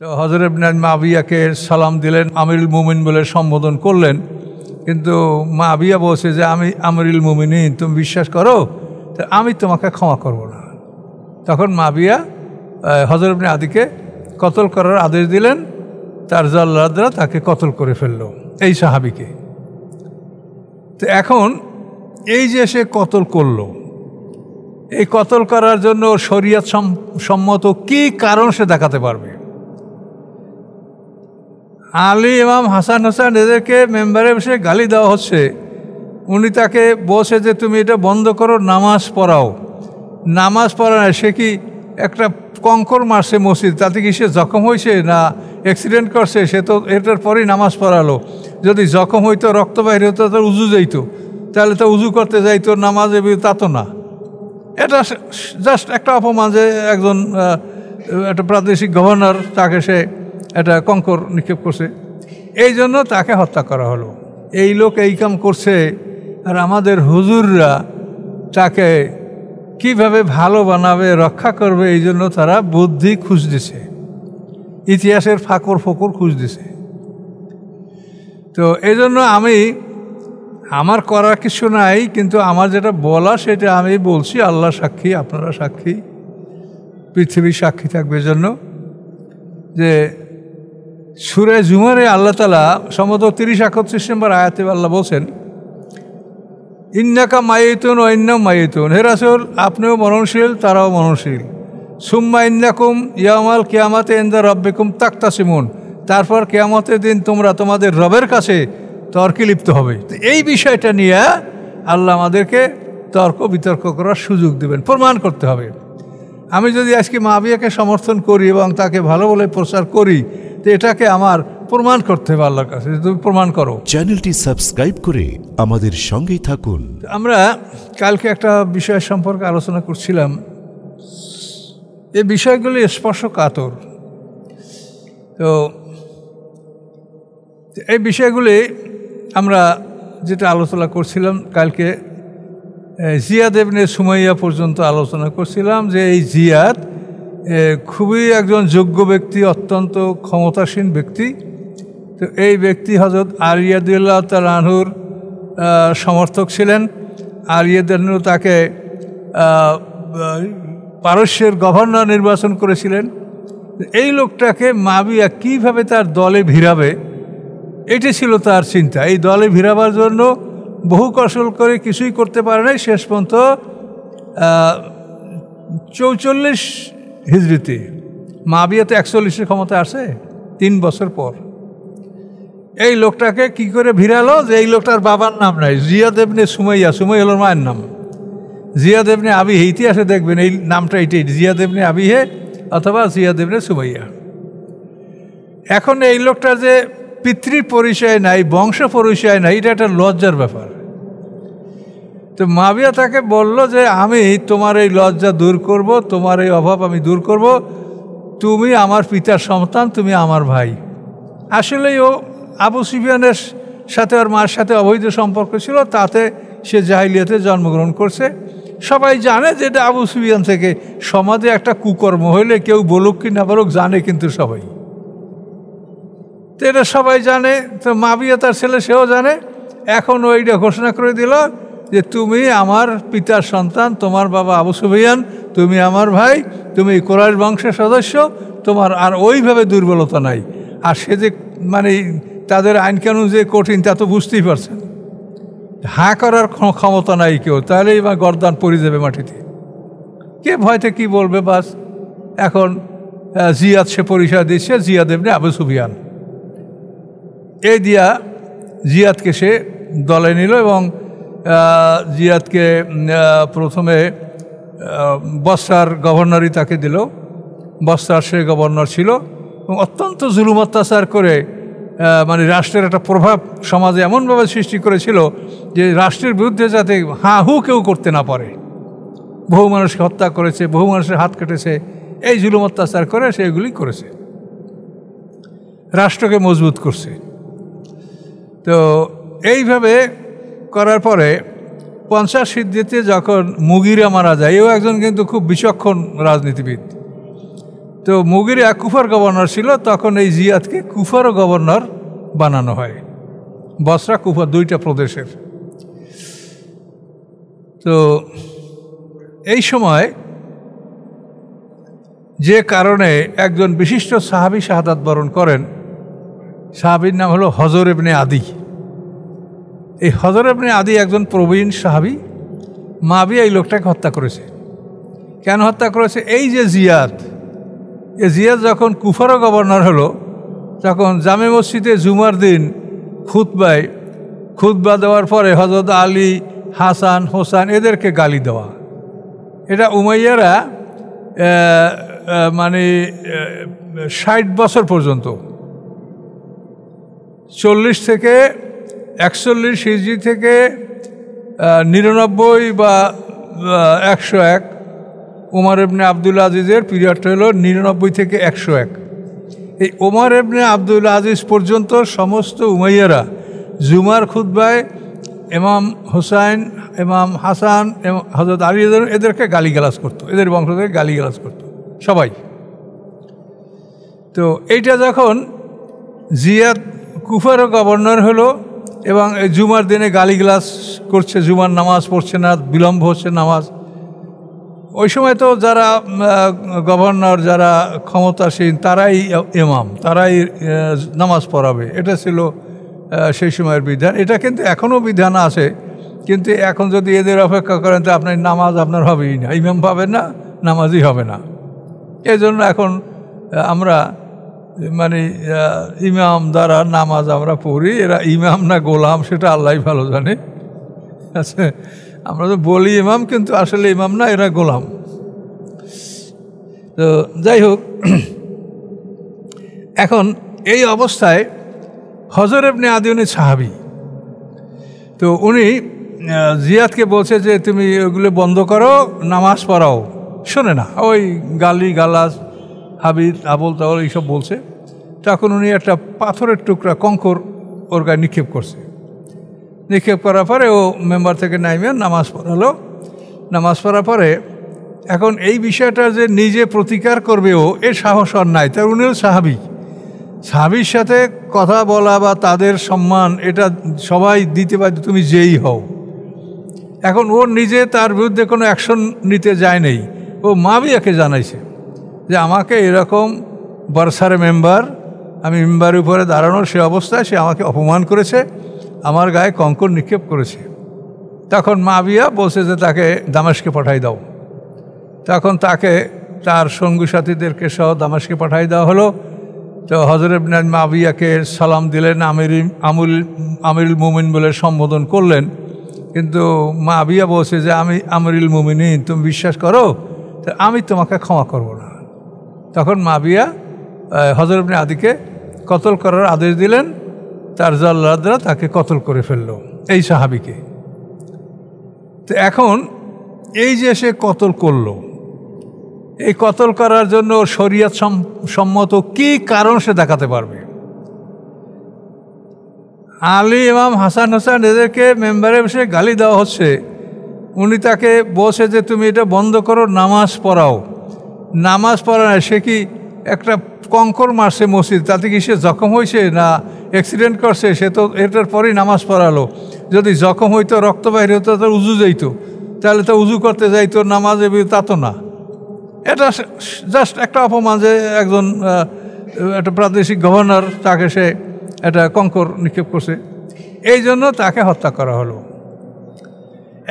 তো হযরত ইবনে মুআবিয়াকে সালাম দিলেন, আমিরুল মুমিনিন বলে সম্বোধন করলেন। কিন্তু মুআবিয়া বলছে যে আমি আমিরুল মুমিনিন, তুমি বিশ্বাস করো, তো আমি তোমাকে ক্ষমা করব না। তখন মুআবিয়া হযরত ইবনে আদিকে কতল করার আদেশ দিলেন। তার জল্লাদরা তাকে কতল করে ফেলল, এই সাহাবীকে। তো এখন এই যে সে কতল করলো, এই কতল করার জন্য শরীয়ত সম্মত কি কারণ সে দেখাতে পারবে? আলী, ইমাম হাসান হোসেন এদেরকে মেম্বারে বসে গালি দেওয়া হচ্ছে। উনি তাকে বলছে যে তুমি এটা বন্ধ করো, নামাজ পড়াও। নামাজ পড়ায় সে কি একটা কঙ্কর মারছে মসজিদ, তাতে কি সে জখম হয়েছে না অ্যাক্সিডেন্ট করছে? সে তো এটার পরেই নামাজ পড়ালো। যদি জখম হইতো, রক্ত বাইরে হতো, তার উজু যাইতো, তাহলে তো উজু করতে যাইতো, নামাজে তা তো না। এটা জাস্ট একটা অপমান যে একজন একটা প্রাদেশিক গভর্নর, তাকে সে একটা কঙ্কর নিক্ষেপ করছে, এই জন্য তাকে হত্যা করা হলো। এই লোক এই কাম করছে, আর আমাদের হুজুররা তাকে কিভাবে ভালো বানাবে, রক্ষা করবে, এই জন্য তারা বুদ্ধি খুঁজতেছে, ইতিহাসের ফাঁকর ফোকর খুঁজতেছে। তো এই জন্য আমার করার কিছু নাই, কিন্তু আমার যেটা বলা সেটা আমি বলছি। আল্লাহ সাক্ষী, আপনারা সাক্ষী, পৃথিবী সাক্ষী থাকবে জন্য যে সূরা জুমারে আল্লাহ তাআলা সম্ভবত 30-31 নম্বর আয়াতে আল্লাহ বলছেন, ইন্নাকা মাইতুন ওয়া ইন্নাহুম মাইতুন, হে রাসূল আপনিও মরণশীল, তারাও মরণশীল। সুম্মা ইন্নাকুম ইয়াউমাল কিয়ামাতি ইনদা রাব্বিকুম তাকতাসিমুন, তারপর কিয়ামতের দিন তোমরা তোমাদের রবের কাছে তর্কে লিপ্ত হবে। তো এই বিষয়টা নিয়ে আল্লাহ আমাদেরকে তর্ক বিতর্ক করার সুযোগ দেবেন, প্রমাণ করতে হবে। আমি যদি আজকে মুআবিয়াকে সমর্থন করি এবং তাকে ভালো বলে প্রচার করি, তো এটাকে আমার প্রমাণ করতে হবে আল্লাহর কাছে, তুমি প্রমাণ করো। চ্যানেলটি সাবস্ক্রাইব করে আমাদের সঙ্গেই থাকুন। আমরা কালকে একটা বিষয় সম্পর্কে আলোচনা করছিলাম, এই বিষয়গুলি স্পর্শকাতর। তো এই বিষয়গুলি আমরা যেটা আলোচনা করছিলাম কালকে, জিয়াদ ইবনে সুমাইয়া পর্যন্ত আলোচনা করছিলাম যে এই জিয়াদ খুবই একজন যোগ্য ব্যক্তি, অত্যন্ত ক্ষমতাসীন ব্যক্তি। তো এই ব্যক্তি হযরত আলী রাদিয়াল্লাহু তাআলা আনহুর সমর্থক ছিলেন। আলী রাদিয়াল্লাহু আনহু তাকে পারস্যের গভর্নর নির্বাচন করেছিলেন। এই লোকটাকে মুআবিয়া কীভাবে তার দলে ভিড়াবে, এটি ছিল তার চিন্তা। এই দলে ভিড়াবার জন্য বহু কৌশল করে কিছুই করতে পারে নাই। শেষ পর্যন্ত 44 হিজরিতে, মুআবিয়া তো 41-এর ক্ষমতা আসে 3 বছর পর, এই লোকটাকে কি করে ভিড়ালো যে এই লোকটার বাবার নাম নাই, জিয়াদ ইবনে সুমাইয়া, সুমাইয়া হলো মায়ের নাম। জিয়াদ ইবনে আবিহে, ইতিহাসে দেখবেন এই নামটা এটাই, জিয়াদ ইবনে আবিহে অথবা জিয়াদ ইবনে সুমাইয়া। এখন এই লোকটার যে পিতৃ পরিচয় নাই, বংশ পরিচয় নাই, এটা একটা লজ্জার ব্যাপার। তো মুআবিয়া তাকে বলল যে আমি তোমার এই লজ্জা দূর করব, তোমার এই অভাব আমি দূর করব, তুমি আমার পিতার সন্তান, তুমি আমার ভাই। আসলেই ও আবু সুফিয়ানের সাথে ওর মার সাথে অবৈধ সম্পর্ক ছিল, তাতে সে জাহিলিয়াতে জন্মগ্রহণ করছে। সবাই জানে যে এটা আবু সুফিয়ান থেকে। সমাজে একটা কুকর্ম হইলে কেউ বলুক কি না বলুক, জানে কিন্তু সবাই, তো এটা সবাই জানে। তো মুআবিয়া তার ছেলে, সেও জানে। এখন ওইটা ঘোষণা করে দিল যে তুমি আমার পিতার সন্তান, তোমার বাবা আবু সুফিয়ান, তুমি আমার ভাই, তুমি কুরাইশ বংশের সদস্য, তোমার আর ওইভাবে দুর্বলতা নাই। আর সে যে মানে তাদের আইন কানুন যে কঠিন, তা তো বুঝতেই পারছেন। হাঁ করার ক্ষমতা নাই কেউ, তাহলে এবার গর্দান পড়ে যাবে মাটিতে, কে ভয়তে কি বলবে। বাস এখন জিয়াদ সে পরিচয় দিচ্ছে, জিয়াদ ইবনে আবু সুফিয়ান। এই দিয়া জিয়াদকে সে দলে নিল এবং জিয়াদকে প্রথমে বসরার গভর্নরই তাকে দিল। বসরার সে গভর্নর ছিল এবং অত্যন্ত জুলুম অত্যাচার করে মানে রাষ্ট্রের একটা প্রভাব সমাজে এমনভাবে সৃষ্টি করেছিল যে রাষ্ট্রের বিরুদ্ধে যাতে হাঁ হু কেউ করতে না পারে। বহু মানুষকে হত্যা করেছে, বহু মানুষের হাত কেটেছে, এই জুলুম অত্যাচার করে সে এগুলি করেছে, রাষ্ট্রকে মজবুত করছে। তো এইভাবে করার পরে 50 হিজরিতে যখন মুগিরা মারা যায়, এও একজন কিন্তু খুব বিচক্ষণ রাজনীতিবিদ। তো মুগিরা কুফার গভর্নর ছিল, তখন এই জিয়াদকে কুফারও গভর্নর বানানো হয়, বসরা কুফা দুইটা প্রদেশের। তো এই সময় যে কারণে একজন বিশিষ্ট সাহাবী শাহাদাত বরণ করেন, সাহাবীর নাম হলো হজর ইবনে আদি। এই হজর ইবনে আদি একজন প্রবীণ সাহাবী। মুআবিয়া এই লোকটাকে হত্যা করেছে। কেন হত্যা করেছে? এই যে জিয়াদ, এই জিয়াদ যখন কুফারও গভর্নর হলো, তখন জামে মসজিদে জুমার দিন খুতবা দেওয়ার পরে হযরত আলী, হাসান, হোসেন এদেরকে গালি দেওয়া, এটা উমাইয়ারা মানে 60 বছর পর্যন্ত, 40 থেকে 41 হিজরি থেকে 99 বা 101, ওমর ইবনে আব্দুল আজিজের পিরিয়ডটা হলো 99 থেকে 101। এই ওমর ইবনে আব্দুল আজিজ পর্যন্ত সমস্ত উমাইয়ারা জুমার খুতবায় ইমাম হুসাইন, ইমাম হাসান, হযরত আলী এদেরকে গালিগালাজ করতো, এদের বংশধরকে গালিগালাজ করতো সবাই। তো এইটা যখন জিয়াদ কুফারও গভর্নর হলো এবং জুমার দিনে গালিগালাজ করছে, জুমার নামাজ পড়ছে না, বিলম্ব হচ্ছে নামাজ, ওই সময় তো যারা গভর্নর, যারা ক্ষমতাসীন, তারাই ইমাম, তারাই নামাজ পড়াবে, এটা ছিল সেই সময়ের বিধান। এটা কিন্তু এখনও বিধান আছে, কিন্তু এখন যদি এদের অপেক্ষা করেন তো আপনার নামাজ আপনার হবেই না, ইমাম পাবেন না, নামাজই হবে না। এই জন্য এখন আমরা মানে ইমাম দ্বারা নামাজ আমরা পড়ি, এরা ইমাম না গোলাম সেটা আল্লাহ ভালো জানে। আচ্ছা, আমরা তো বলি ইমাম, কিন্তু আসলে ইমাম না, এরা গোলাম। তো যাই হোক, এখন এই অবস্থায় হজর ইবনে আদি উনি সাহাবী, তো উনি জিয়াদকে বলছে যে তুমি ওগুলো বন্ধ করো, নামাজ পড়াও। শোনে না, ওই গালি গালাজ, হাবিব আবল তাবল এইসব বলছে। তখন উনি একটা পাথরের টুকরা, কঙ্কর ওর গায়ে নিক্ষেপ করছে। নিক্ষেপ করার পরে ও মেম্বার থেকে নাইমে নামাজ পড়ালো। নামাজ পড়ার পরে এখন এই বিষয়টা যে নিজে প্রতিকার করবে ও, এর সাহস আর নাই। তার উনিও সাহাবী, সাহাবীর সাথে কথা বলা বা তাদের সম্মান এটা সবাই দিতে পারে, তুমি যেই হও। এখন ওর নিজে তার বিরুদ্ধে কোনো অ্যাকশন নিতে যায় নেই, ও মুআবিয়াকে জানাইছে যে আমাকে এরকম বর্ষার মেম্বার, আমি মেম্বারের উপরে দাঁড়ানোর সে অবস্থায় সে আমাকে অপমান করেছে, আমার গায়ে কঙ্কর নিক্ষেপ করেছে। তখন মুআবিয়া বলছে যে তাকে দামেস্কে পাঠাই দাও। তখন তাকে তার সঙ্গী সাথীদেরকে সহ দামেস্কে পাঠাই দেওয়া হলো। তো হযরত ইবনে মুআবিয়াকে সালাম দিলেন, আমিরুল মুমিন বলে সম্বোধন করলেন। কিন্তু মুআবিয়া বলছে যে আমি আমিরুল মুমিনিন, তুমি বিশ্বাস করো তো আমি তোমাকে ক্ষমা করব না। তখন মুআবিয়া হযরত ইবনে আদিকে কতল করার আদেশ দিলেন, তার জল্লাদরা তাকে কতল করে ফেলল, এই সাহাবীকে। তো এখন এই যে সে কতল করলো, এই কতল করার জন্য শরীয়ত সম্মত কি কারণ সে দেখাতে পারবে? আলী, ইমাম হাসান, হোসেন এদেরকে মেম্বারে বসে গালি দেওয়া হচ্ছে, উনি তাকে বলছে যে তুমি এটা বন্ধ করো, নামাজ পড়াও। নামাজ পড়ায় সে কি একটা কঙ্কর মারছে মসজিদ, তাতে কি সে জখম হয়েছে না অ্যাক্সিডেন্ট করছে? সে তো এটার পরেই নামাজ পড়ালো। যদি জখম হইতো, রক্ত বাইরে হতো, তার উজু যাইতো, তাহলে তো উজু করতে যাইতো, নামাজে তা তো না। এটা জাস্ট একটা অপমান যে একজন একটা প্রাদেশিক গভর্নর, তাকে সে একটা কঙ্কর নিক্ষেপ করছে, এই জন্য তাকে হত্যা করা হলো।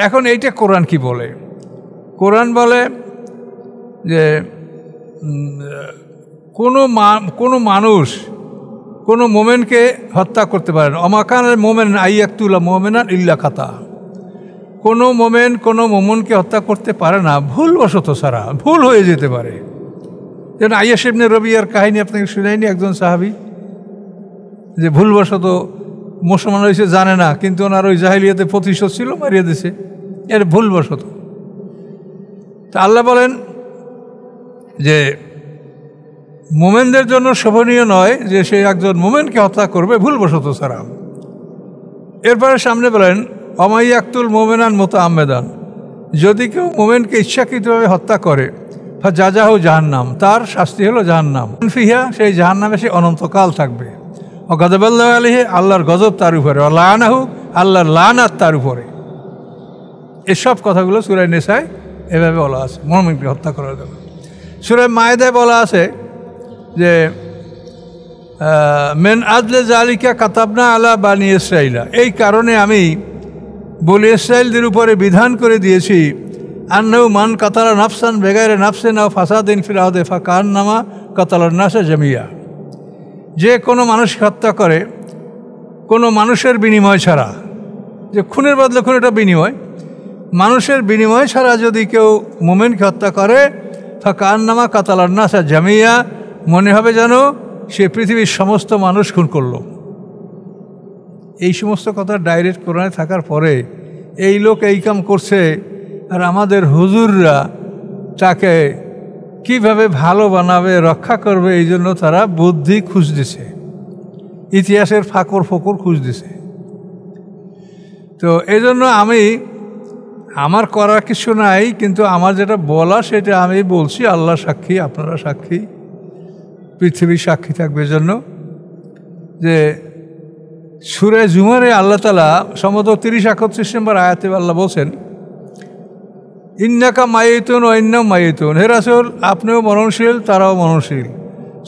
এখন এইটা কোরআন কি বলে? কোরআন বলে যে কোনো মানুষ কোনো মোমেনকে হত্যা করতে পারে না। অমাকানের মোমেন আইয়াকতুলা মোমেনান ইল্লা খাতা, কোনো মোমেন কোনো মোমনকে হত্যা করতে পারে না ভুলবশত ছাড়া, ভুল হয়ে যেতে পারে। যেন আইয়াস ইবনে রবিয়ার কাহিনী আপনাকে শুনাইনি, একজন সাহাবী যে ভুলবশত মুসলমান হয়েছে জানে না, কিন্তু ওনার ওই জাহিলিয়াতে প্রতিশোধ ছিল, মারিয়ে দিয়েছে, এর ভুলবশত। তা আল্লাহ বলেন যে মোমেনদের জন্য শোভনীয় নয় যে সে একজন মোমেনকে হত্যা করবে ভুলবশত ছাড়া। এরপরে সামনে বলেন অমাইয়াকতুল মোমেনান মুতাআম্মিদান, যদি কেউ মোমেনকে ইচ্ছাকৃতভাবে হত্যা করে ফাজাজাহু জাহান্নাম, তার শাস্তি হলো জাহান্নাম, ফিহা, সেই জাহান্নামে সে অনন্তকাল থাকবে। ও গযযাবাল্লাহু আলাইহি, আল্লাহর গজব তার উপরে, ও লাআনাহু, আল্লাহর লানাত তার উপরে। এসব কথাগুলো সূরা নিসায় এভাবে বলা আছে মুমিনকে হত্যা করার জন্য। সূরা মায়েদায় বলা আছে যে মেন আদলে জালিকা কাতাবনা আলা বানি ইসরাইলা, এই কারণে আমি বনি ইসরাইলদের উপরে বিধান করে দিয়েছি, আন্নাহু মান কাতালা নাফসান বেগাইরে নাফসিন আও ফাসাদিন ফিল আরদি ফাকান্নামা কাতালান নাসা জামিয়া, যে কোনো মানুষ হত্যা করে কোনো মানুষের বিনিময় ছাড়া, যে খুনের বদলে খুন এটা বিনিময়, মানুষের বিনিময় ছাড়া যদি কেউ মুমিনকে হত্যা করে ফাকান্নামা কাতালান নাসা জামিয়া, মনে হবে যেন সে পৃথিবীর সমস্ত মানুষ খুন করল। এই সমস্ত কথা ডাইরেক্ট কোরআনে থাকার পরে এই লোক এই কাম করছে, আর আমাদের হুজুররা তাকে কিভাবে ভালো বানাবে, রক্ষা করবে, এই জন্য তারা বুদ্ধি খুঁজতেছে, ইতিহাসের ফাঁকর ফোকর খুঁজতেছে। তো এই জন্য আমার করার কিছু নাই, কিন্তু আমার যেটা বলা সেটা আমি বলছি, আল্লাহ সাক্ষী, আপনারা সাক্ষী, পৃথিবীর সাক্ষী থাকবে জন্য। যে সূরা জুমারে আল্লাহ তাআলা সম্ভবত 30-31 নম্বর আয়াতে আল্লাহ বলছেন, ইন্নাকা মাইতুন ওয়া ইন্নাহুম মাইতুন, হে রাসূল আপনিও মরণশীল তারাও মরণশীল।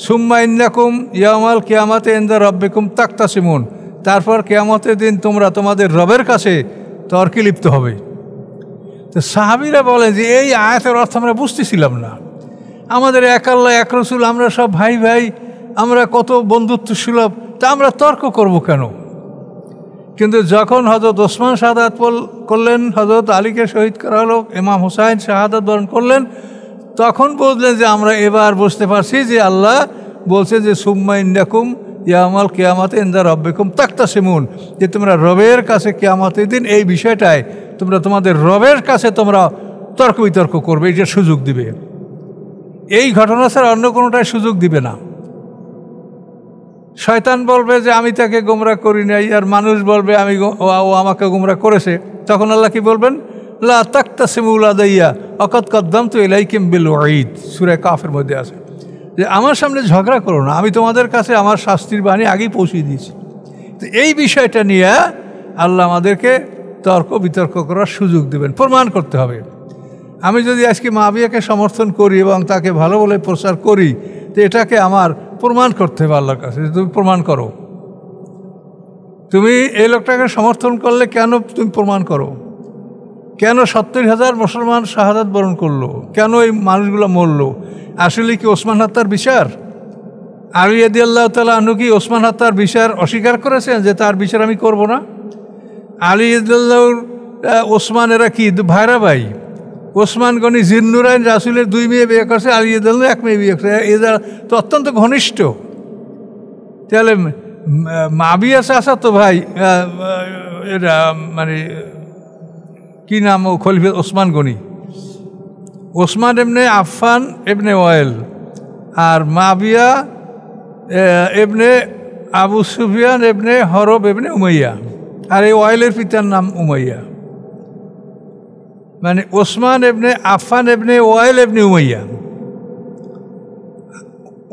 সুম্মা ইন্নাকুম ইয়াউমাল কিয়ামাতি ইনদা রাব্বিকুম তাকতাসিমুন, তারপর কিয়ামতের দিন তোমরা তোমাদের রবের কাছে তর্কে লিপ্ত হবে। তো সাহাবীরা বলেন যে এই আয়াতের অর্থ আমরা বুঝতেছিলাম না, আমাদের এক আল্লাহ এক রাসূল, আমরা সব ভাই ভাই, আমরা কত বন্ধুত্ব সুলভ, তা আমরা তর্ক করব কেন? কিন্তু যখন হযরত ওসমান শাহাদাত করলেন, হযরত আলীকে শহীদ করা হলো, ইমাম হুসাইন শাহাদাত বরণ করলেন, তখন বুঝলেন যে আমরা এবার বুঝতে পারছি যে আল্লাহ বলছে যে সুম্মা ইন্নাকুম ইয়াউমাল কিয়ামাতি ইনদা রাব্বিকুম তাকতাসিমুন, যে তোমরা রবের কাছে কিয়ামতের দিন এই বিষয়টায় তোমরা তোমাদের রবের কাছে তোমরা তর্ক বিতর্ক করবে, এটা সুযোগ দিবে। এই ঘটনা ছাড়া অন্য কোনোটাই সুযোগ দিবে না। শয়তান বলবে যে আমি তাকে গোমরা করি নাই, আর মানুষ বলবে ও আমাকে গোমরা করেছে। তখন আল্লাহ কি বলবেন? লা তাকতাসিমু লাদাইয়া ওয়াকাদ কাদ্দামতু ইলাইকুম বিল ওয়াঈদ, সূরা কাফের মধ্যে আছে যে আমার সামনে ঝগড়া করো না, আমি তোমাদের কাছে আমার শাস্তির বাণী আগেই পৌঁছে দিয়েছি। তো এই বিষয়টা নিয়ে আল্লাহ আমাদেরকে তর্ক বিতর্ক করার সুযোগ দেবেন, প্রমাণ করতে হবে। আমি যদি আজকে মুআবিয়াকে সমর্থন করি এবং তাকে ভালো বলে প্রচার করি, তো এটাকে আমার প্রমাণ করতে হবে আল্লাহর কাছে, তুমি প্রমাণ করো। তুমি এই লোকটাকে সমর্থন করলে কেন তুমি প্রমাণ করো, কেন 70,000 মুসলমান শাহাদাত বরণ করলো, কেন এই মানুষগুলো মরলো? আসলে কি ওসমান হত্যার বিচার? আলী রাদিয়াল্লাহু তাআলা আনহু কি ওসমান হত্যার বিচার অস্বীকার করেছেন যে তার বিচার আমি করব না? আলী রাদিয়াল্লাহু ওসমান এরা কি ভাইরা ভাই? ওসমান গনি জিন্নুরাইন রাসূলের 2 মেয়ে বিয়ে করছে, আলী রাদিয়াল্লাহু 1 মেয়ে বিয়ে করছে, এরা তো অত্যন্ত ঘনিষ্ঠ। তাহলে মুআবিয়া চাচা তো ভাই, এরা মানে কি নাম, ও খলিফা ওসমান গনি, ওসমান ইবনে আফফান ইবনে ওয়াইল, আর মুআবিয়া ইবনে আবু সুফিয়ান ইবনে হরব ইবনে উমাইয়া, আর এই ওয়াইলের পিতার নাম উমাইয়া। মানে ওসমান ইবনে আফফান ইবনে ওয়াইল ইবনে উমাইয়া,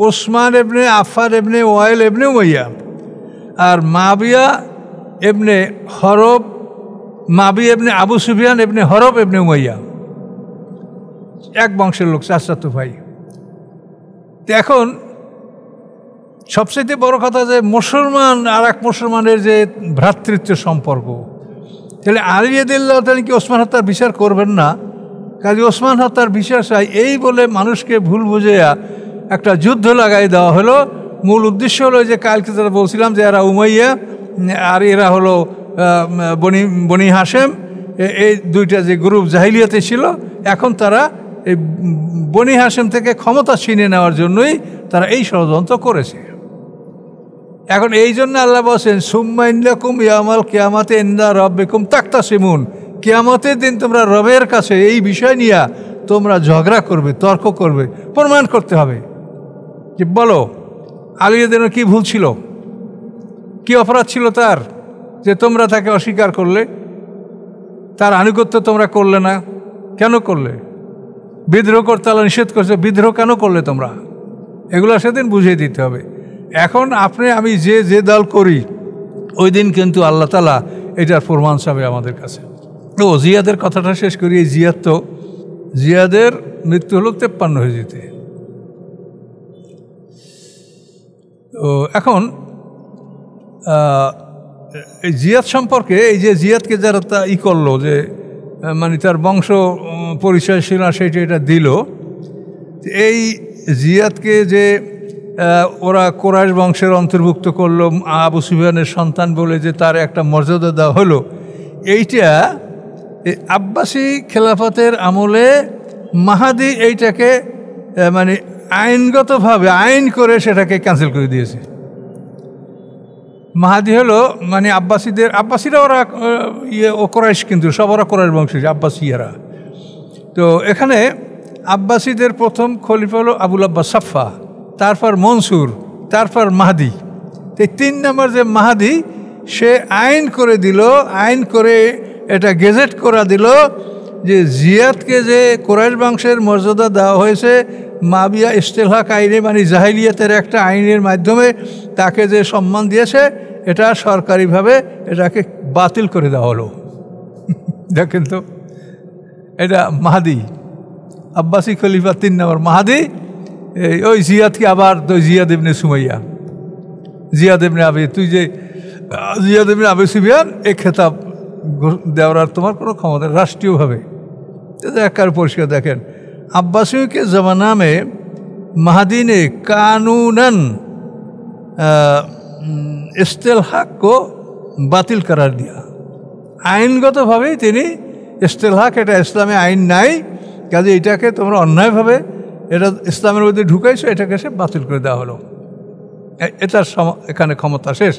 ওসমান ইবনে আফফান ইবনে ওয়াইল ইবনে উমাইয়া, আর মুআবিয়া ইবনে হরব, মুআবিয়া ইবনে আবু সুফিয়ান ইবনে হরব ইবনে উমাইয়া, এক বংশের লোক, চাচাতো ভাই। এখন সবচেয়ে বড় কথা যে মুসলমান আর এক মুসলমানের যে ভ্রাতৃত্ব সম্পর্ক, তাহলে আলী রাদিয়াল্লাহু তাআলা কি ওসমান হত্যার বিচার করবেন না? কাজে ওসমান হত্যার বিচার চাই এই বলে মানুষকে ভুল বুঝিয়া একটা যুদ্ধ লাগাই দেওয়া হলো। মূল উদ্দেশ্য হলো যে কালকে যারা বলছিলাম যে এরা উমাইয়া আর এরা হলো বনি হাশেম, এই দুইটা যে গ্রুপ জাহিলিয়াতে ছিল, এখন তারা এই বনি হাশেম থেকে ক্ষমতা ছিনে নেওয়ার জন্যই তারা এই ষড়যন্ত্র করেছে। এখন এই জন্য আল্লাহ বলছেন সুম্মা ইন্নাকুম ইয়াউমাল কিয়ামাতি ইনদা রাব্বিকুম তাকতাসিমুন, কিয়ামতের দিন তোমরা রবের কাছে এই বিষয় নিয়ে তোমরা ঝগড়া করবে, তর্ক করবে, প্রমাণ করতে হবে যে বলো আলী রাদিয়াল্লাহু কি ভুল ছিল, কি অপরাধ ছিল তার, যে তোমরা তাকে অস্বীকার করলে, তার আনুগত্য তোমরা করলে না, কেন করলে? বিদ্রোহ করতে আল্লাহ নিষেধ করছে, বিদ্রোহ কেন করলে তোমরা? এগুলো সেদিন বুঝিয়ে দিতে হবে। এখন আপনি আমি যে দল করি, ওই দিন কিন্তু আল্লাহ তাআলা এটার প্রমাণ চাবে আমাদের কাছে। তো জিয়াদের কথাটা শেষ করি। এই জিয়াদের মৃত্যু হলো 53 হিজরিতে। তো এখন এই জিয়াদ সম্পর্কে, এই যে জিয়াদকে যারা করলো, যে মানে তার বংশ পরিচয় ছিল না সেটা এটা দিল, এই জিয়াদকে যে ওরা কুরাইশ বংশের অন্তর্ভুক্ত করলো, আবু সুফিয়ানের সন্তান বলে যে তার একটা মর্যাদা দেওয়া হলো, এইটা আব্বাসী খেলাফতের আমলে মাহাদি এইটাকে মানে আইনগতভাবে আইন করে সেটাকে ক্যান্সেল করে দিয়েছে। মাহাদি হলো মানে আব্বাসীরা ওরা ও কুরাইশ, কিন্তু সব ওরা কুরাইশ বংশের আব্বাসীরা। তো এখানে আব্বাসীদের প্রথম খলিফা হলো আবুল আব্বাস সাফা, তারপর মনসুর, তারপর মাহাদি। এই 3 নম্বর যে মাহাদি, সে আইন করে দিল, আইন করে এটা গেজেট করা দিল যে জিয়াদকে যে কুরাইশ বংশের মর্যাদা দেওয়া হয়েছে মাবিয়া ইস্তেলহাক আইনে, মানে জাহিলিয়াতের একটা আইনের মাধ্যমে তাকে যে সম্মান দিয়েছে, এটা সরকারিভাবে এটাকে বাতিল করে দেওয়া হলো। দেখেন তো, এটা মাহাদি, আব্বাসী খলিফা 3 নম্বর মাহাদি। ওই জিয়াদকে আবার জিয়াদ ইবনে সুমাইয়া, জিয়াদ ইবনে আবি, তুই যে জিয়াদ ইবনে আবি সুফিয়ান, এই খেতাব দেওয়ার আর তোমার কোনো ক্ষমতা রাষ্ট্রীয়ভাবে। একার পরিষ্কার দেখেন, अब्बासियों के ज़माना में महदी ने कानूनन इस्तेलहाक को बातिल करार दिया। আইনগতভাবেই তিনি ইস্তেলহাক, এটা ইসলামে আইন নাই, কাজে এটাকে তোমরা অন্যায়ভাবে এটা ইসলামের মধ্যে ঢুকাইছো, এটাকে সে বাতিল করে দেওয়া হলো। এটার এখানে ক্ষমতা শেষ।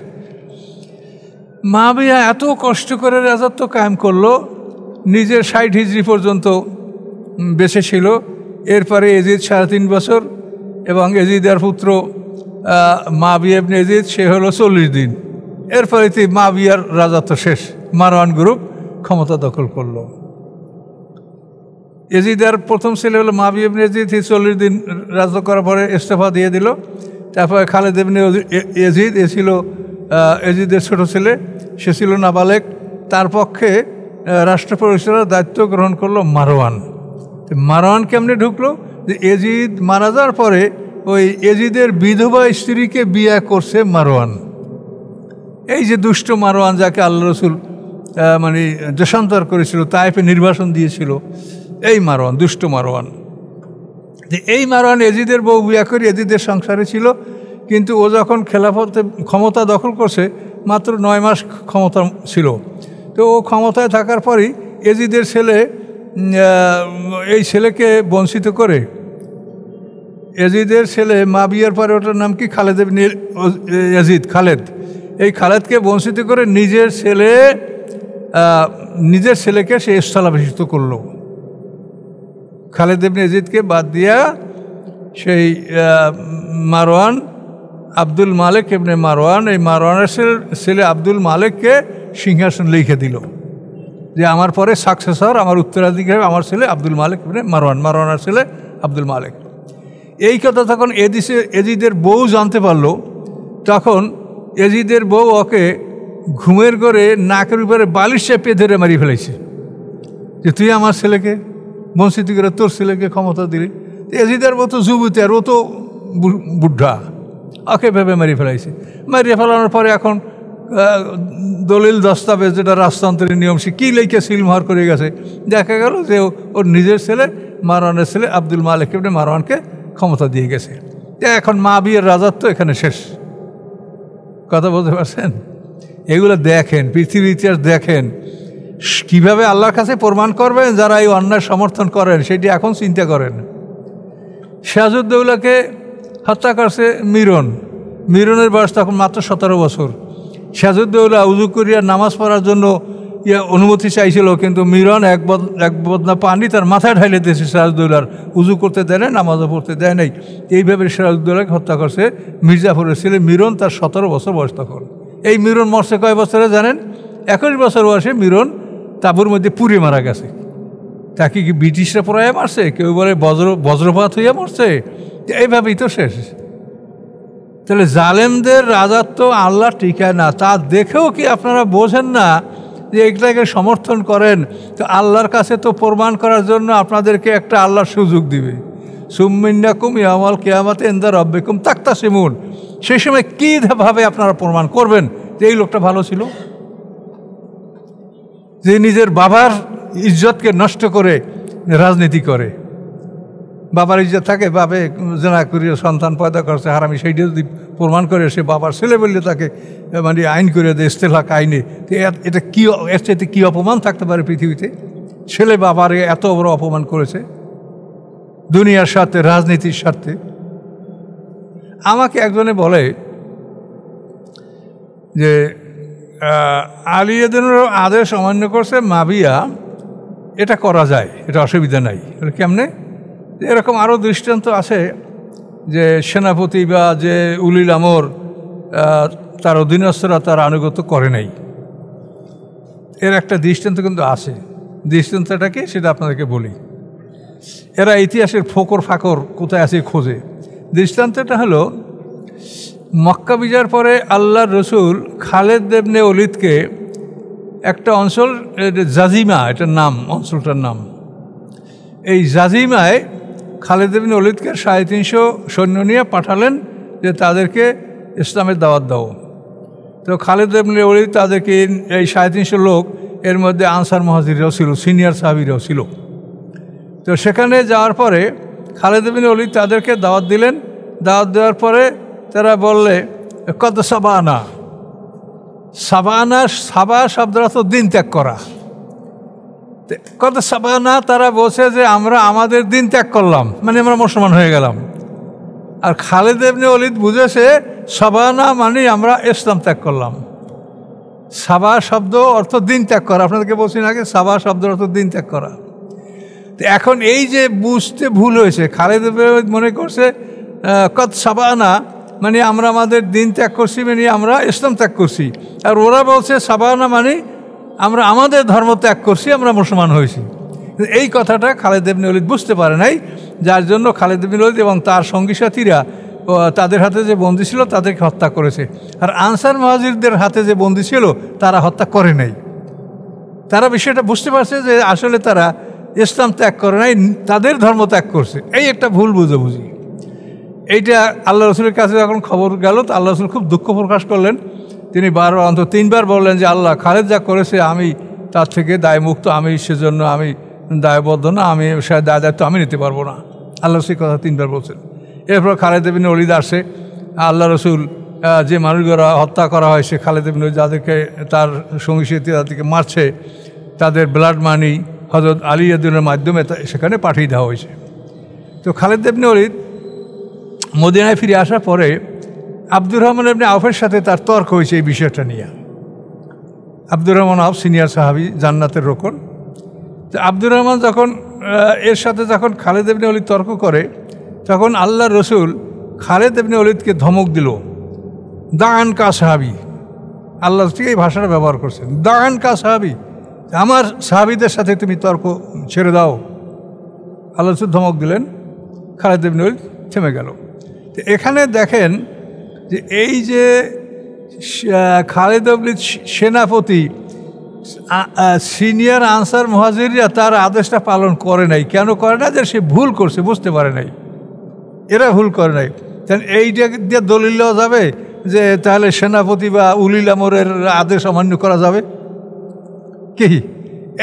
মুআবিয়া এত কষ্ট করে রাজত্ব কায়েম করলো, নিজের 60 হিজরি পর্যন্ত বেঁচে ছিল। এরপরে এজিদ 3.5 বছর, এবং এজিদের পুত্র মুআবিয়া ইবনে এজিদ, সে হলো 40 দিন। এরপরে মুআবিয়ার রাজত্ব শেষ, মারওয়ান গ্রুপ ক্ষমতা দখল করলো। এজিদের প্রথম ছেলে হলো মুআবিয়া ইবনে এজিদ, 40 দিন রাজত্ব করার পরে ইস্তফা দিয়ে দিল। তারপরে খালেদ ইবনে এজিদ, এ ছিল এজিদের ছোট ছেলে, সে ছিল নাবালেগ। তার পক্ষে রাষ্ট্র পরিচালনার দায়িত্ব গ্রহণ করলো মারওয়ান। মারওয়ান কেমনে ঢুকলো? যে এজিদ মারা যাওয়ার পরে ওই এজিদের বিধবা স্ত্রীকে বিয়ে করছে মারওয়ান। এই যে দুষ্ট মারওয়ান, যাকে আল্লাহ রসুল মানে দেশান্তর করেছিল, তাইফে নির্বাসন দিয়েছিল, এই মারওয়ান, দুষ্ট মারওয়ান। যে এই মারওয়ান এজিদের বউ বিয়ে করে এজিদের সংসারে ছিল, কিন্তু ও যখন খেলাফতে ক্ষমতা দখল করছে, মাত্র 9 মাস ক্ষমতা ছিল। তো ও ক্ষমতায় থাকার পরই এজিদের ছেলে এই ছেলেকে বঞ্চিত করে, এজিদের ছেলে মুআবিয়ার পরে, ওটার নাম কি, খালেদ ইবনে এজিদ, খালেদ। এই খালেদকে বঞ্চিত করে নিজের ছেলেকে সে স্থলাভিষিক্ত করলো। খালেদ ইবনে এজিদকে বাদ দিয়া সেই মারওয়ান, আব্দুল মালিক ইবনে মারওয়ান, এই মারওয়ানের ছেলে আব্দুল মালিককে সিংহাসন লিখে দিল যে আমার পরে সাকসেসর, আমার উত্তরাধিকারী আমার ছেলে আব্দুল মালিক ইবনে মারওয়ান, মারওয়ানের ছেলে আব্দুল মালিক। এই কথা তখন এজিদের বউ জানতে পারলো। তখন এজিদের বউ ওকে ঘুমের ঘরে নাকের উপরে বালিশ চেপে ধরে মারি ফেলেছে, যে তুই আমার ছেলেকে বঞ্চিত করে তোর ছেলেকে ক্ষমতা দিলি। এজিদের বউ তো যুবতী, আর ও তো বুদ্ধা, ওকে ভেবে মারি ফেলাইছে। মারিয়ে ফেলানোর পরে এখন দলিল দস্তাবেজ, যেটা রাজতন্ত্রের নিয়ম, সে কী লেখে সিলমোহর করে গেছে, দেখা গেল যে ওর নিজের ছেলে মারওয়ানের ছেলে আব্দুল মালিক ইবনে মারওয়ানকে ক্ষমতা দিয়ে গেছে। এখন মুআবিয়ার রাজত্ব এখানে শেষ। কথা বলতে পারছেন? এগুলো দেখেন, পৃথিবীর ইতিহাস দেখেন, কীভাবে আল্লাহর কাছে প্রমাণ করবেন যারা এই অন্যায় সমর্থন করেন, সেটি এখন চিন্তা করেন। সিরাজউদ্দৌলাকে হত্যা করছে মিরনের বয়স তখন মাত্র 17 বছর। সিরাজউদ্দৌলা উজু করিয়া নামাজ পড়ার জন্য অনুমতি চাইছিল, কিন্তু মিরন এক বদনা পানি তার মাথায় ঢাইলে দিয়েছে। সিরাজউদ্দৌলার উজু করতে দেয় নাই, নামাজও পড়তে দেয় নাই। এইভাবে সিরাজউদ্দৌলাকে হত্যা করছে মির্জাফরের ছেলে মিরন, তার 17 বছর বয়স তখন। এই মিরন মরছে কয় বছরে জানেন? 21 বছর বয়সে মিরন তাঁবুর মধ্যে পুড়ে মারা গেছে। তাকে কি ব্রিটিশরা পড়াইয়া মারছে, কেউ বলে বজ্রপাত হইয়া মরছে, এইভাবেই তো শেষ। তাহলে জালেমদের রাজত্ব আল্লাহ টিকায় না, তা দেখেও কি আপনারা বোঝেন না যে এটাকে সমর্থন করেন? তো আল্লাহর কাছে তো প্রমাণ করার জন্য আপনাদেরকে একটা আল্লাহর সুযোগ দিবে, সুম্মিন্নাকুম ইয়াওমাল কিয়ামাতি ইনদা রাব্বিকুম তাকতাসিমুন। সেই সময় কীভাবে আপনারা প্রমাণ করবেন যে এই লোকটা ভালো ছিল, যে নিজের বাবার ইজ্জতকে নষ্ট করে রাজনীতি করে? বাবার ইজ্জত থাকে, বাবে জেনা করিয়ে সন্তান পয়দা করছে হারামি, সেইটা যদি প্রমাণ করে সে বাবার ছেলে বললে তাকে মানে আইন করে দেয় ইস্তেলাক আইনে, এটা কী, এর চাইতে কী অপমান থাকতে পারে পৃথিবীতে? ছেলে বাবার এত বড় অপমান করেছে দুনিয়ার সাথে, রাজনীতির স্বার্থে। আমাকে একজনে বলে যে আলিয়াদের আদেশ অমান্য করছে মাবিয়া, এটা করা যায়, এটা অসুবিধা নাই। কেমনে? এরকম আরও দৃষ্টান্ত আছে যে সেনাপতি বা যে উলিল আমর তার অধীনস্থরা তার আনুগত্য করে নাই, এর একটা দৃষ্টান্ত কিন্তু আছে। দৃষ্টান্তটা কি সেটা আপনাদেরকে বলি। এরা ইতিহাসের ফোকর ফাকর কোথায় আছে খোঁজে। দৃষ্টান্তটা হলো, মক্কা বিজয়ের পরে আল্লাহর রসুল খালেদ ইবনে ওলীদকে একটা অঞ্চল, জাজিমা এটার নাম, অঞ্চলটার নাম, এই জাজিমায় খালেদ ইবনে ওলীদকে 350 সৈন্য নিয়ে পাঠালেন যে তাদেরকে ইসলামের দাওয়াত দাও। তো খালেদ ইবনে ওলীদ তাদেরকে, এই 350 লোক, এর মধ্যে আনসার মুহাজিররাও ছিল, সিনিয়র সাহাবীরাও ছিল। তো সেখানে যাওয়ার পরে খালেদ ইবনে ওলীদ তাদেরকে দাওয়াত দিলেন। দাওয়াত দেওয়ার পরে তারা বললে কত সাবানা, সাবানা, সাবা শব্দটা তো দিন ত্যাগ করা, কত সাবানা, তারা বলছে যে আমরা আমাদের দিন ত্যাগ করলাম, মানে আমরা মুসলমান হয়ে গেলাম। আর খালেদ ইবনে ওলীদ বুঝেছে সাবানা মানে আমরা ইসলাম ত্যাগ করলাম। সাবা শব্দ অর্থ দিন ত্যাগ করা, আপনাদেরকে বলছি না আগে, সাবা শব্দ অর্থ দিন ত্যাগ করা। তো এখন এই যে বুঝতে ভুল হয়েছে, খালেদ ইবনে ওলীদ মনে করছে কত সাবানা মানে আমরা আমাদের দিন ত্যাগ করছি, মানে আমরা ইসলাম ত্যাগ করছি। আর ওরা বলছে সাবানা মানে আমরা আমাদের ধর্ম ত্যাগ করছি, আমরা মুসলমান হয়েছি। এই কথাটা খালেদ ইবনে ওলীদ বুঝতে পারে নাই, যার জন্য খালেদ ইবনে ওলীদ এবং তার সঙ্গী সাথীরা তাদের হাতে যে বন্দী ছিল তাদেরকে হত্যা করেছে। আর আনসার মুহাজিরদের হাতে যে বন্দী ছিল তারা হত্যা করে নাই। তারা বিষয়টা বুঝতে পারছে যে আসলে তারা ইসলাম ত্যাগ করে নাই, তাদের ধর্ম ত্যাগ করছে। এই একটা ভুল বুঝাবুঝি। এইটা আল্লাহ রসুলের কাছে যখন খবর গেল, তো আল্লাহ রসুল খুব দুঃখ প্রকাশ করলেন। তিনি অন্তত 3 বার বললেন যে আল্লাহ, খালেদ যা করেছে আমি তার থেকে দায়মুক্ত, আমি সেজন্য আমি দায়বদ্ধ না, আমি সে দায়িত্ব আমি নিতে পারবো না। আল্লাহ সেই কথা 3 বার বলছেন। এরপর খালেদ ইবনে ওলীদ আসে। আল্লাহ রসুল যে মানুষগুলো হত্যা করা হয়, সে খালেদ ইবনে ওলীদ যাদেরকে তার সঙ্গী সাথী তাদেরকে মারছে, তাদের ব্লাড মানি হযরত আলী রাদিয়াল্লাহু মাধ্যমে সেখানে পাঠিয়ে দেওয়া হয়েছে। তো খালেদ ইবনে ওলীদ মদিনায় ফিরে আসার পরে আব্দুর রহমান ইবনে আওফের সাথে তার তর্ক হয়েছে এই বিষয়টা নিয়ে। আব্দুর রহমান আওফ সিনিয়র সাহাবী, জান্নাতের রোকন। তো আব্দুর রহমান যখন এর সাথে যখন খালেদ ইবনে ওলীদ তর্ক করে, তখন আল্লাহ রসুল খালেদ ইবনে ওলীদকে ধমক দিল, দান কা সাহাবী। আল্লাহ ঠিক এই ভাষাটা ব্যবহার করছেন, দান কা সাহাবী, আমার সাহাবীদের সাথে তুমি তর্ক ছেড়ে দাও। আল্লাহ রসুল ধমক দিলেন, খালেদ ইবনে ওলীদ থেমে গেল। তো এখানে দেখেন যে এই যে খালেদ ইবনে ওলীদ সেনাপতি, সিনিয়র আনসার মুহাজিররা তার আদেশটা পালন করে নাই। কেন করে না? যে সে ভুল করছে, বুঝতে পারে নাই, এরা ভুল করে নাই। তাহলে এইটা দিয়ে দলিল দেওয়া যাবে যে তাহলে সেনাপতি বা উলিল আমরের আদেশ অমান্য করা যাবে কি?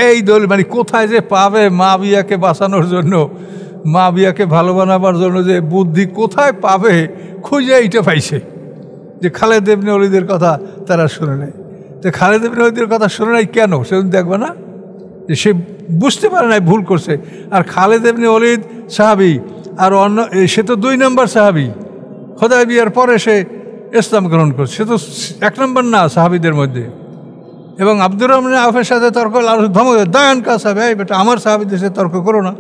এই দলিল মানে কোথায় যে পাবে মাবিয়াকে বাঁচানোর জন্য, মাবিয়াকে ভালো বানাবার জন্য যে বুদ্ধি কোথায় পাবে খুঁজে এইটা পাইছে যে খালেদ ইবনে ওলীদের কথা তারা শুনে নেয়। তো খালেদ ইবনে ওলীদের কথা শুনে নাই কেন? সেদিন দেখবে না যে সে বুঝতে পারে নাই, ভুল করছে। আর খালেদ ইবনে ওলীদ সাহাবী, আর অন্য সে তো 2 নম্বর সাহাবী, হুদায়বিয়ার পরে সে ইসলাম গ্রহণ করছে, সে তো 1 নম্বর না সাহাবীদের মধ্যে। এবং আব্দুর রহমান আওফের সাথে তর্ক, আর ধমক দায়ান কা সাহাবী, এই বেটা আমার সাহাবীদের সাথে তর্ক করো না।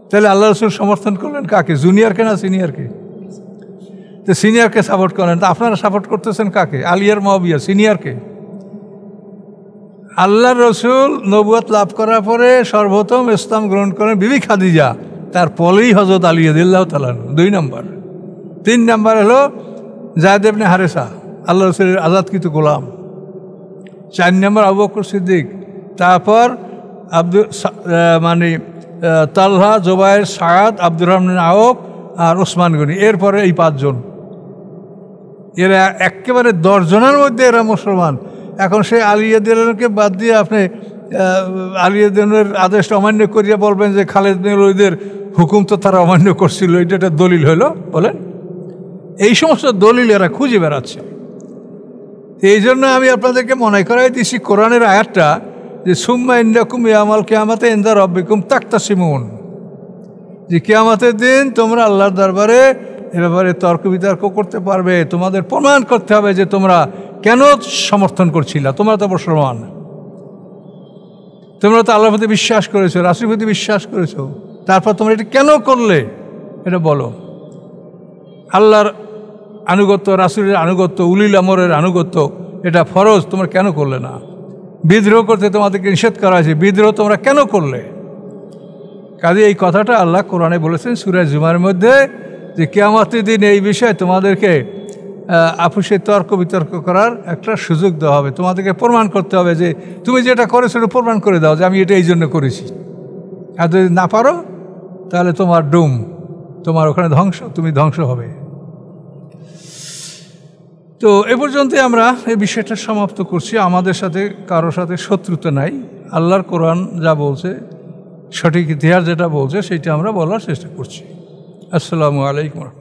তাহলে আল্লাহ রসুল সমর্থন করলেন কাকে? জুনিয়রকে না সিনিয়রকে? তো সিনিয়রকে সাপোর্ট করেন। তো আপনারা সাপোর্ট করতেছেন কাকে? আলী আর মুআবিয়া, সিনিয়রকে। আল্লাহর রসুল নবুয়ত লাভ করার পরে সর্বপ্রথম ইসলাম গ্রহণ করেন বিবি খাদিজা, তারপরেই হযরত আলী রাদিয়াল্লাহু তাআলা 2 নম্বর। 3 নম্বর হলো যায়েদ ইবনে হারেসা, আল্লাহ রসুলের আজাদকৃত গোলাম। 4 নম্বর আবু বকর সিদ্দিক, তারপর তালহা, জুবায়ের, সাদ, আব্দুর রহমান আওফ আর ওসমান গনি, এরপরে এই 5 জন। এরা একেবারে 10 জনের মধ্যে এরা মুসলমান। এখন সেই আলী রাদিয়াল্লাহুকে বাদ দিয়ে আপনি আলী রাদিয়াল্লাহুর আদেশটা অমান্য করিয়া বলবেন যে খালেদ বিন ওলীদের হুকুম তো তারা অমান্য করছিল, এটা একটা দলিল হলো? বলেন, এই সমস্ত দলিল এরা খুঁজে বেড়াচ্ছে। এই জন্য আমি আপনাদেরকে মনে করাই দিছি কোরআনের আয়াতটা যে সুম্মা ইন্দাকুম ইয়ামাল কিয়ামাতে ইনদা রাব্বিকুম তাকতাসিমুন, যে কিয়ামতের দিন তোমরা আল্লাহর দরবারে এ ব্যাপারে তর্ক বিতর্ক করতে পারবে, তোমাদের প্রমাণ করতে হবে যে তোমরা কেন সমর্থন করছিলা, তোমরা তো মুসলমান, তোমরা তো আল্লাহর প্রতি বিশ্বাস করেছো, রাসূলের প্রতি বিশ্বাস করেছো, তারপর তোমরা এটা কেন করলে এটা বলো। আল্লাহর আনুগত্য, রাসূলের আনুগত্য, উলিল আমরের আনুগত্য এটা ফরজ, তোমরা কেন করলে না? বিদ্রোহ করতে তোমাদেরকে নিষেধ করা হয়েছে, বিদ্রোহ তোমরা কেন করলে? কাজে এই কথাটা আল্লাহ কোরআনে বলেছেন সূরা জুমার মধ্যে যে কিয়ামতের দিন এই বিষয়ে তোমাদেরকে আপুসে তর্ক বিতর্ক করার একটা সুযোগ দেওয়া হবে, তোমাদেরকে প্রমাণ করতে হবে যে তুমি যেটা করেছো সেটা প্রমাণ করে দাও যে আমি এটা এই জন্য করেছি। আর যদি না পারো তাহলে তোমার ডুম, তোমার ওখানে ধ্বংস, তুমি ধ্বংস হবে। তো এ পর্যন্তই আমরা এই বিষয়টা সমাপ্ত করছি। আমাদের সাথে কারোর সাথে শত্রুতা নাই, আল্লাহর কোরআন যা বলছে, সঠিক ইতিহাস যেটা বলছে সেটা আমরা বলার চেষ্টা করছি। আসসালামু আলাইকুম।